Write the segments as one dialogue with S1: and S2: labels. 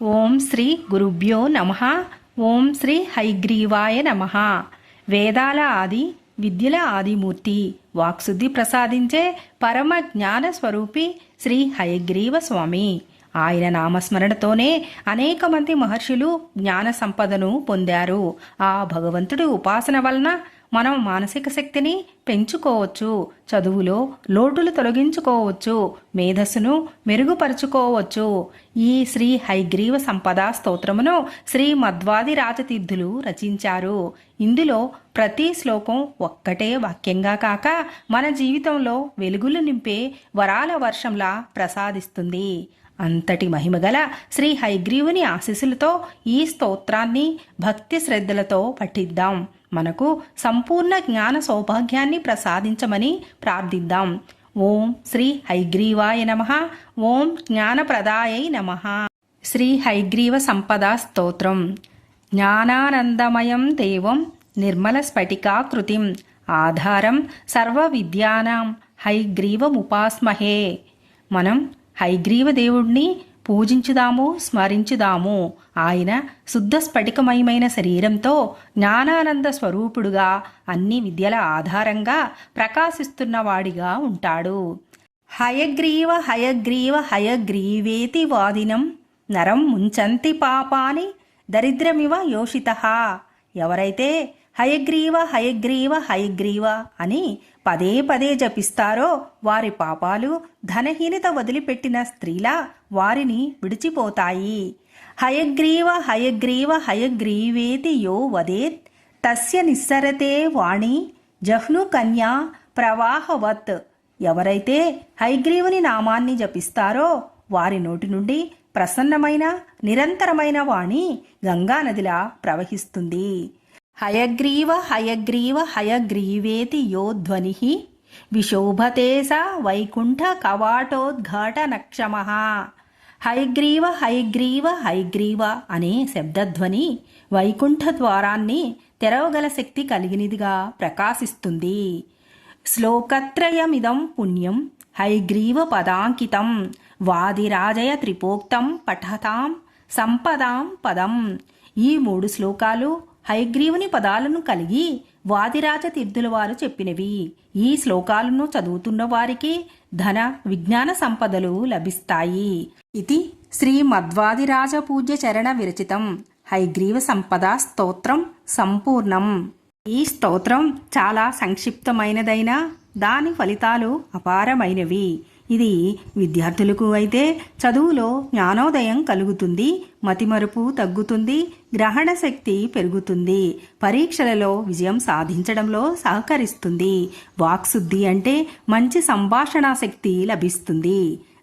S1: ఓం శ్రీ గురుభ్యో నమః. ఓం శ్రీ హయగ్రీవాయ నమః. వేదాల ఆది, విద్యల ఆదిమూర్తి, వాక్శుద్ధి ప్రసాదించే పరమ జ్ఞాన స్వరూపి శ్రీ హయగ్రీవ స్వామి. ఆయన నామస్మరణతోనే అనేక మంది మహర్షులు జ్ఞాన సంపదను పొందారు. ఆ భగవంతుడి ఉపాసన వలన మనం మానసిక శక్తిని పెంచుకోవచ్చు, చదువులో లోటులు తొలగించుకోవచ్చు, మేధస్సును మెరుగుపరుచుకోవచ్చు. ఈ శ్రీ హయగ్రీవ సంపద స్తోత్రమును శ్రీ మధ్వాది రాజతీర్థులు రచించారు. ఇందులో ప్రతి శ్లోకం ఒక్కటే వాక్యంగా కాక మన జీవితంలో వెలుగులు నింపే వరాల వర్షంలా ప్రసాదిస్తుంది. అంతటి మహిమగల శ్రీ హయగ్రీవుని ఆశీస్సులతో ఈ స్తోత్రాన్ని భక్తి శ్రద్ధలతో పఠిద్దాం. మనకు సంపూర్ణ జ్ఞాన సౌభాగ్యాన్ని ప్రసాదించమని ప్రార్థిద్దాం. ఓం శ్రీ హయగ్రీవాయ నమః. ఓం జ్ఞానప్రదాయై నమః. శ్రీ హయగ్రీవ సంపదా స్తోత్రం. జ్ఞానానందమయం దేవం నిర్మల స్ఫటికాకృతిం ఆధారం సర్వ విద్యానాం హయగ్రీవముపాస్మహే. మనం హయగ్రీవ దేవుణ్ణి పూజించుదాము, స్మరించుదాము. ఆయన శుద్ధ స్ఫటికమయమైన శరీరంతో జ్ఞానానంద స్వరూపుడుగా అన్ని విద్యల ఆధారంగా ప్రకాశిస్తున్నవాడిగా ఉంటాడు. హయగ్రీవ హయగ్రీవ హయగ్రీవేతి వాదినం నరం ముంచంతి పాపాని దరిద్రమివ యోషితః. ఎవరైతే హయగ్రీవ హయగ్రీవ హయగ్రీవ అని పదే పదే జపిస్తారో వారి పాపాలు ధనహీనత వదిలిపెట్టిన స్త్రీలా వారిని విడిచిపోతాయి. హయగ్రీవ హయగ్రీవ హయగ్రీవేతి యో వదేత్ తస్య నిస్సరతే వాణి జహ్ను కన్యా ప్రవాహవత్. ఎవరైతే హయగ్రీవుని నామాన్ని జపిస్తారో వారి నోటి నుండి ప్రసన్నమైన నిరంతరమైన వాణి గంగానదిలా ప్రవహిస్తుంది. హయగ్రీవ హయగ్రీవ హయగ్రీవేతి యో ధ్వనిః విశోభతే స వైకుంఠ కవాటోద్ఘాటనక్షమః. హయగ్రీవ హయగ్రీవ హయగ్రీవ అనే శబ్దధ్వని వైకుంఠ ద్వారాన్ని తెరవగల శక్తి కలిగినదిగా ప్రకాశిస్తుంది. శ్లోకత్రయమిదం పుణ్యం హయగ్రీవ పదాంకితం వాదిరాజయ త్రిపోక్తం పఠతాం సంపదాం పదం. ఈ 3 శ్లోకాలు హయగ్రీవుని పదాలను కలిగి వాదిరాజ తీర్థుల వారు చెప్పినవి. ఈ శ్లోకాలను చదువుతున్న వారికి ధన విజ్ఞాన సంపదలు లభిస్తాయి. ఇది శ్రీ మధ్వాదిరాజ పూజ్య చరణ విరచితం హయగ్రీవ సంపద స్తోత్రం సంపూర్ణం. ఈ స్తోత్రం చాలా సంక్షిప్తమైనదైనా దాని ఫలితాలు అపారమైనవి. ఇది విద్యార్థులకు అయితే చదువులో జ్ఞానోదయం కలుగుతుంది, మతిమరుపు తగ్గుతుంది, గ్రహణ శక్తి పెరుగుతుంది, పరీక్షలలో విజయం సాధించడంలో సహకరిస్తుంది. వాక్శుద్ధి అంటే మంచి సంభాషణా శక్తి లభిస్తుంది.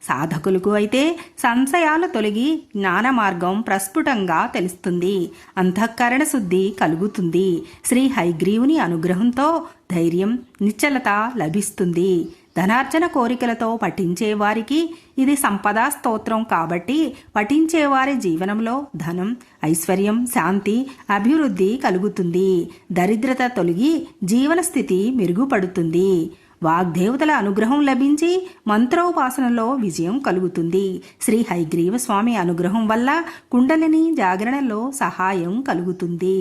S1: సాధకులకు అయితే సంశయాలు తొలగి జ్ఞాన మార్గం ప్రస్ఫుటంగా తెలుస్తుంది, అంతఃకరణ శుద్ధి కలుగుతుంది. శ్రీ హయగ్రీవుని అనుగ్రహంతో ధైర్యం, నిశ్చలత లభిస్తుంది. ధనార్జన కోరికలతో పఠించేవారికి ఇది సంపదా స్తోత్రం కాబట్టి పఠించేవారి జీవనంలో ధనం, ఐశ్వర్యం, శాంతి, అభివృద్ధి కలుగుతుంది. దరిద్రత తొలగి జీవన స్థితి మెరుగుపడుతుంది. వాగ్దేవతల అనుగ్రహం లభించి మంత్రోపాసనలో విజయం కలుగుతుంది. శ్రీ హయగ్రీవ స్వామి అనుగ్రహం వల్ల కుండలిని జాగరణలో సహాయం కలుగుతుంది.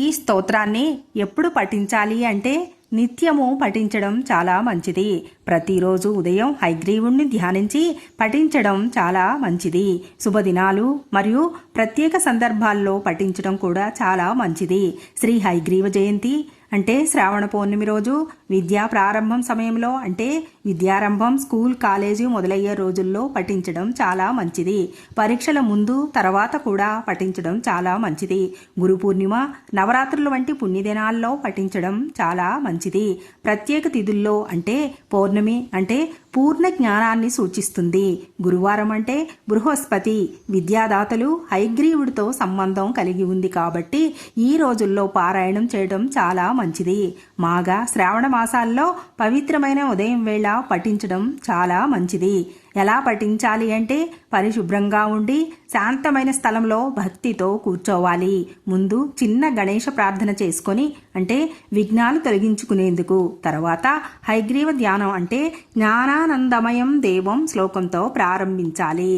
S1: ఈ స్తోత్రాన్ని ఎప్పుడు పఠించాలి అంటే నిత్యము పఠించడం చాలా మంచిది. ప్రతిరోజు ఉదయం హయగ్రీవుణ్ణి ధ్యానించి పఠించడం చాలా మంచిది. శుభదినాలు మరియు ప్రత్యేక సందర్భాల్లో పఠించడం కూడా చాలా మంచిది. శ్రీ హయగ్రీవ జయంతి అంటే శ్రావణ పౌర్ణమి రోజు, విద్యా ప్రారంభం సమయంలో అంటే విద్యారంభం, స్కూల్, కాలేజీ మొదలయ్యే రోజుల్లో పఠించడం చాలా మంచిది. పరీక్షల ముందు తర్వాత కూడా పఠించడం చాలా మంచిది. గురు పూర్ణిమ, నవరాత్రుల వంటి పుణ్యదినాల్లో పఠించడం చాలా మంచిది. ప్రత్యేక తిథుల్లో అంటే పౌర్ణమి అంటే పూర్ణ జ్ఞానాన్ని సూచిస్తుంది. గురువారం అంటే బృహస్పతి, విద్యాదాతలు హయగ్రీవుడితో సంబంధం కలిగి ఉంది కాబట్టి ఈ రోజుల్లో పారాయణం చేయడం చాలా మంచిది. మాఘ, శ్రావణ మాసాల్లో పవిత్రమైన ఉదయం వేళ పఠించడం చాలా మంచిది. ఎలా పఠించాలి అంటే పరిశుభ్రంగా ఉండి శాంతమైన స్థలంలో భక్తితో కూర్చోవాలి. ముందు చిన్న గణేష ప్రార్థన చేసుకొని అంటే విఘ్నాలు తొలగించుకునేందుకు, తర్వాత హయగ్రీవ ధ్యానం అంటే జ్ఞానానందమయం దేవం శ్లోకంతో ప్రారంభించాలి.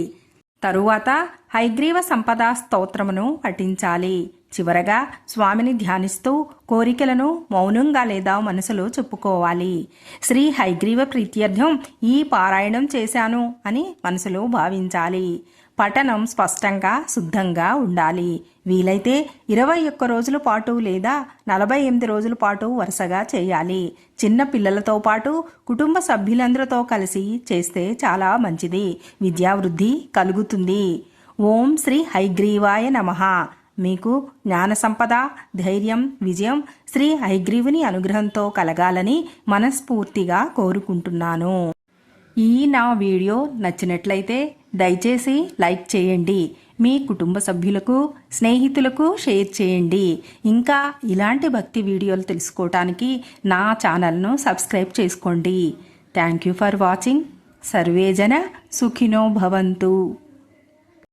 S1: తరువాత హయగ్రీవ సంపద స్తోత్రమును పఠించాలి. చివరగా స్వామిని ధ్యానిస్తూ కోరికలను మౌనంగా లేదా మనసులో చెప్పుకోవాలి. శ్రీ హయగ్రీవ ప్రీత్యర్థం ఈ పారాయణం చేశాను అని మనసులో భావించాలి. పఠనం స్పష్టంగా శుద్ధంగా ఉండాలి. వీలైతే 21 రోజుల పాటు లేదా 48 రోజుల పాటు వరుసగా చేయాలి. చిన్న పిల్లలతో పాటు కుటుంబ సభ్యులందరితో కలిసి చేస్తే చాలా మంచిది. విద్యావృద్ధి కలుగుతుంది. ఓం శ్రీ హయగ్రీవాయ నమః. మీకు జ్ఞాన సంపద, ధైర్యం, విజయం శ్రీ హయగ్రీవుని అనుగ్రహంతో కలగాలని మనస్ఫూర్తిగా కోరుకుంటున్నాను. ఈ నా వీడియో నచ్చినట్లయితే దయచేసి లైక్ చేయండి. మీ కుటుంబ సభ్యులకు, స్నేహితులకు షేర్ చేయండి. ఇంకా ఇలాంటి భక్తి వీడియోలు తెలుసుకోవటానికి నా ఛానల్ను సబ్స్క్రైబ్ చేసుకోండి. Thank you for watching. సర్వేజన సుఖినో భవంతు.